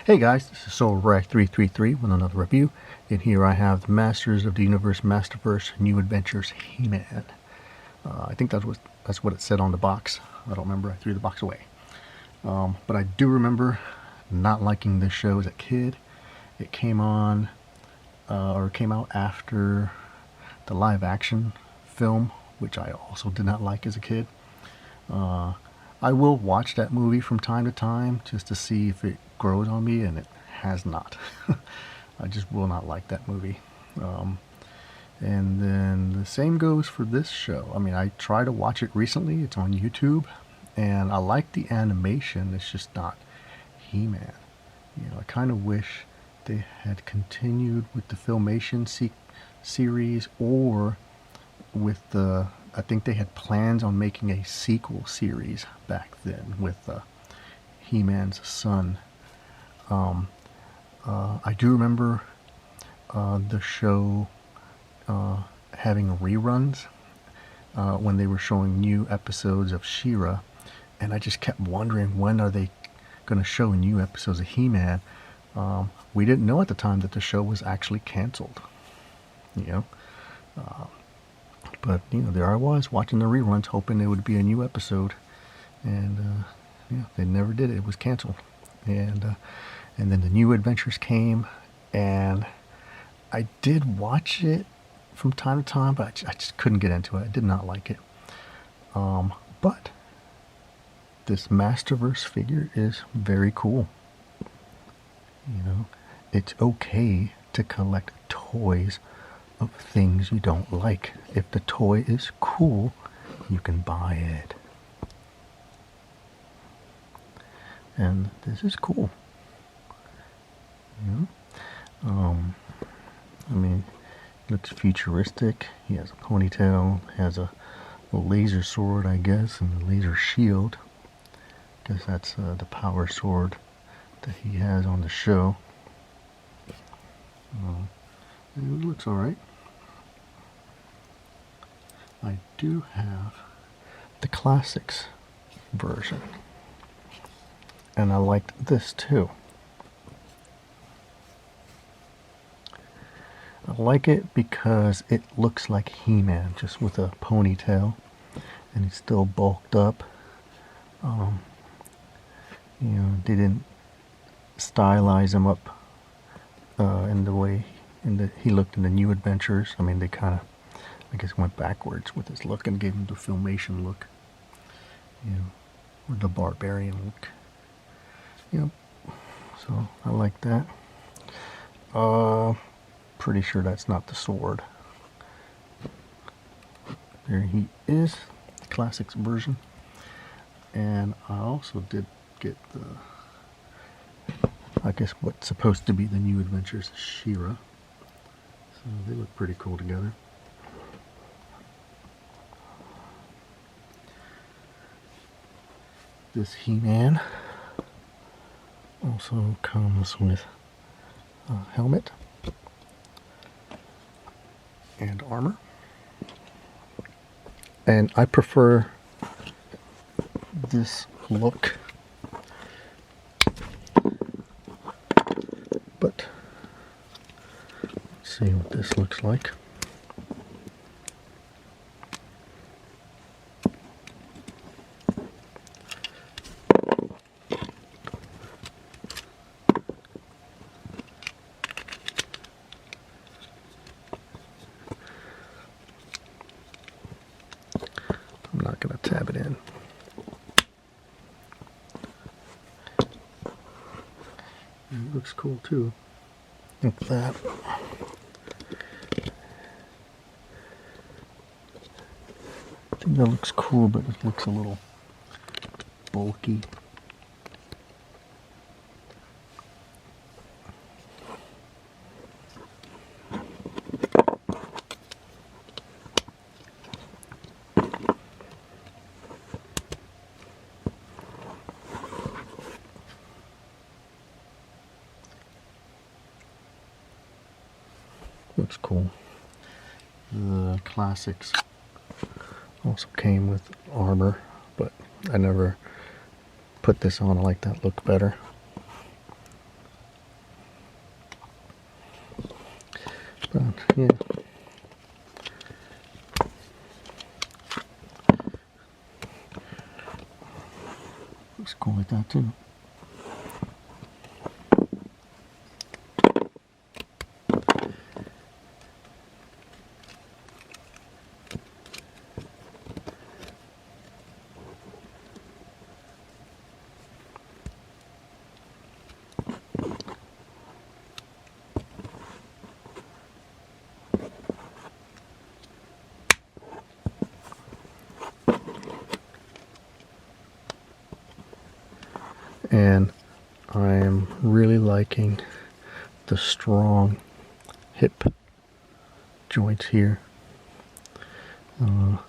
Hey guys, this is SoulRack333 with another review, and here I have the Masters of the Universe Masterverse New Adventures He-Man. I think that's what it said on the box. I don't remember, I threw the box away. But I do remember not liking this show as a kid. It came on, or came out after the live action film, which I also did not like as a kid. I will watch that movie from time to time just to see if it grows on me, and it has not. I just will not like that movie. And then the same goes for this show. I mean, I tried to watch it recently. It's on YouTube, and I like the animation. It's just not He-Man. You know, I kind of wish they had continued with the Filmation series, or with the, I think they had plans on making a sequel series back then with He-Man's son. I do remember the show having reruns when they were showing new episodes of She-Ra, and I just kept wondering, when are they going to show new episodes of He-Man? We didn't know at the time that the show was actually canceled, you know. But you know, there I was watching the reruns, hoping there would be a new episode, and yeah, they never did it. It was canceled, and then the New Adventures came, and I did watch it from time to time, but I just couldn't get into it. I did not like it. But this Masterverse figure is very cool. You know, it's okay to collect toys of things you don't like. If the toy is cool, you can buy it. And this is cool. You know? I mean, it looks futuristic. He has a ponytail, has a laser sword, I guess, and a laser shield. I guess that's the power sword that he has on the show. It looks alright. I do have the classics version, and I liked this too. I like it because it looks like He-Man, just with a ponytail, and he's still bulked up. You know, they didn't stylize him up in the way he looked in the New Adventures. I mean, they kind of, I guess, went backwards with his look and gave him the Filmation look, you know, or the barbarian look. You know, so I like that. Pretty sure that's not the sword. There he is, the classics version. And I also did get the, I guess, what's supposed to be the New Adventures of She-Ra. So they look pretty cool together. This He-Man also comes with a helmet and armor, and I prefer this look, but let's see what this looks like. I'm not going to tab it in. It looks cool too. Look at that. I think that looks cool, but it looks a little bulky. Looks cool. The classics also came with armor, but I never put this on. I like that look better. looks cool like that too. And I am really liking the strong hip joints here. I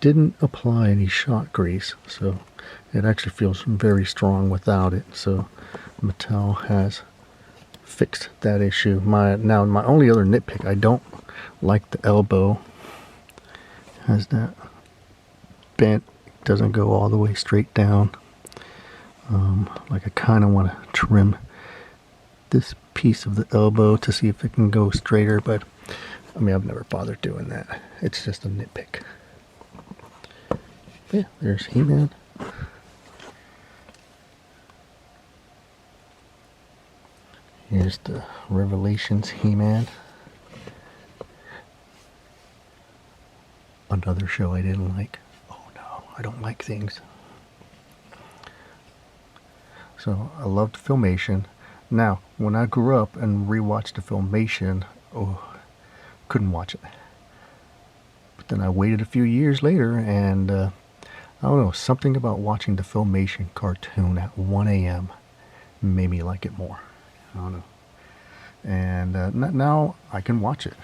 didn't apply any shot grease, so it actually feels very strong without it. So Mattel has fixed that issue. My only other nitpick, I don't like the elbow. It has that bent, doesn't go all the way straight down. Like I kind of want to trim this piece of the elbow to see if it can go straighter, but I mean, I've never bothered doing that. It's just a nitpick. But yeah, there's He-Man. Here's the Revelations He-Man. Another show I didn't like. Oh no, I don't like things. So I loved Filmation. Now, when I grew up and rewatched the Filmation, couldn't watch it. But then I waited a few years later, and I don't know, something about watching the Filmation cartoon at 1 a.m. made me like it more. I don't know. And now I can watch it.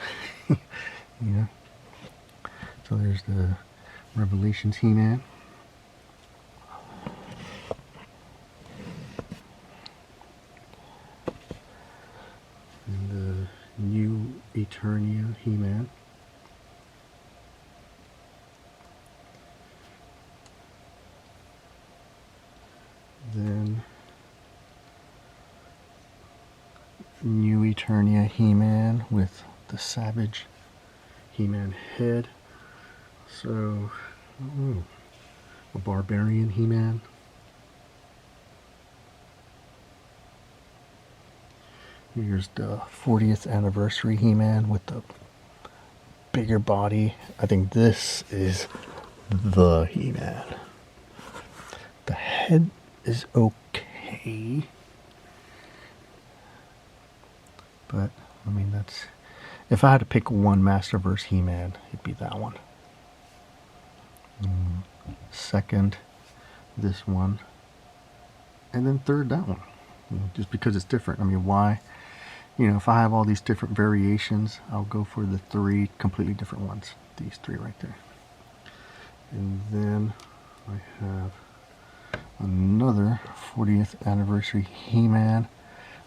Yeah. So there's the Revelations He-Man. And the New Eternia He-Man. Then New Eternia He-Man with the Savage He-Man head. So, a Barbarian He-Man. Here's the 40th anniversary He-Man with the bigger body. I think this is the He-Man. The head is okay, but I mean, that's, if I had to pick one Masterverse He-Man, it'd be that one. Second, this one, and then third, that one. Just because it's different. I mean, why? You know, if I have all these different variations, I'll go for the three completely different ones. These three right there. And then I have another 40th anniversary He-Man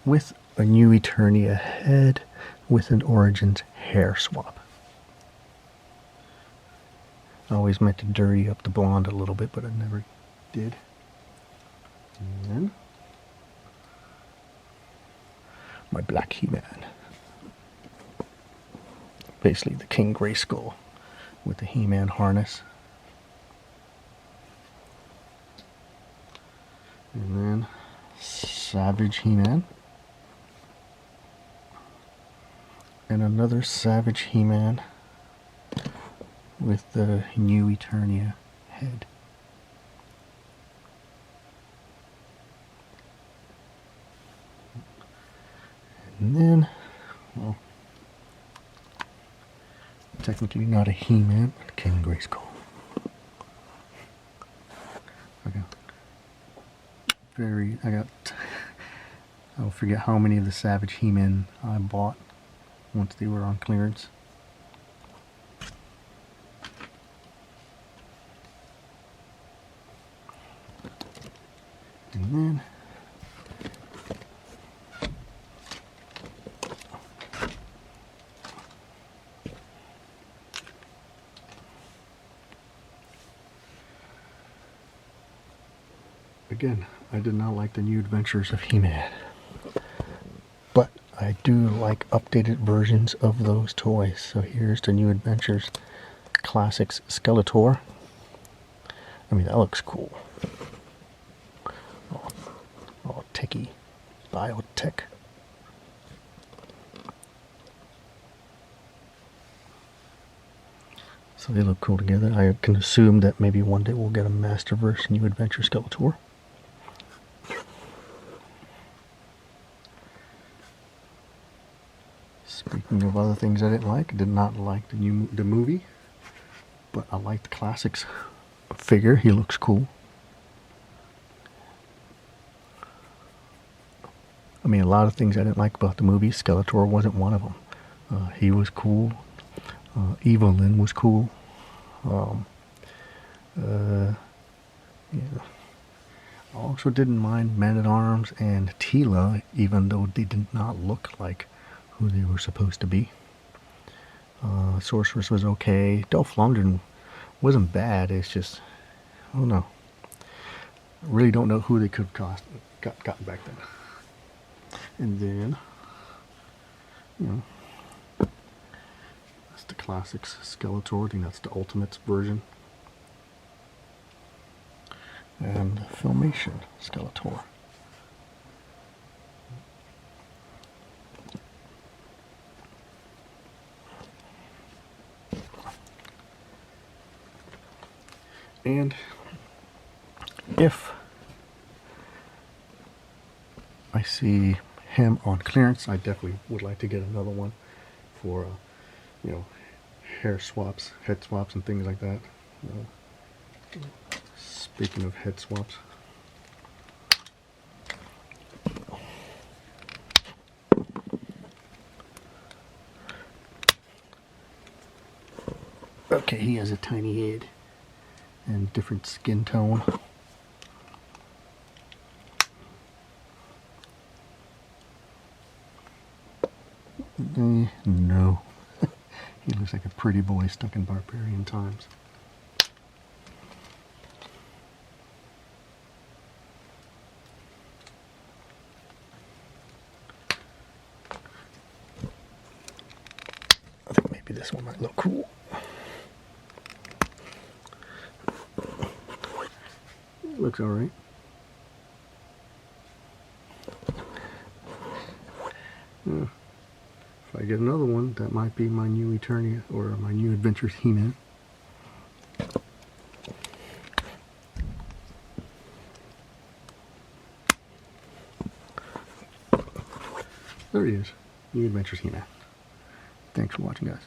with a New Eternia head with an Origins hair swap. I always meant to dirty up the blonde a little bit, but I never did. And then my black He-Man. Basically the King Grayskull with the He-Man harness. And then Savage He-Man. And another Savage He-Man with the New Eternia head. And then, well, technically not a He-Man, but King Grayskull. I'll forget how many of the Savage He-Men I bought once they were on clearance. And then again, I did not like the New Adventures of He-Man, but I do like updated versions of those toys. So here's the New Adventures Classics Skeletor. I mean, that looks cool. biotech. So they look cool together. I can assume that maybe one day we'll get a Masterverse New Adventure Skeletor. Speaking of other things I didn't like, I did not like the movie, but I like the classics figure. He looks cool. I mean, a lot of things I didn't like about the movie. Skeletor wasn't one of them. He was cool. Evelyn was cool. Yeah. I also didn't mind Man-at-Arms and Tila, even though they did not look like who they were supposed to be. Sorceress was okay. Dolph Lundgren wasn't bad. It's just, I don't know. I really don't know who they could have gotten back then. And then, you know, that's the classics Skeletor. I think that's the Ultimates version. And Filmation Skeletor. And if I see him on clearance, I definitely would like to get another one for, you know, hair swaps, head swaps, and things like that. Speaking of head swaps, okay, he has a tiny head and different skin tone. No. He looks like a pretty boy stuck in barbarian times. I think maybe this one might look cool. It looks alright. Yeah. If I get another one, that might be my new Eternia or my new Adventures He-Man. There he is. New Adventures He-Man. Thanks for watching, guys.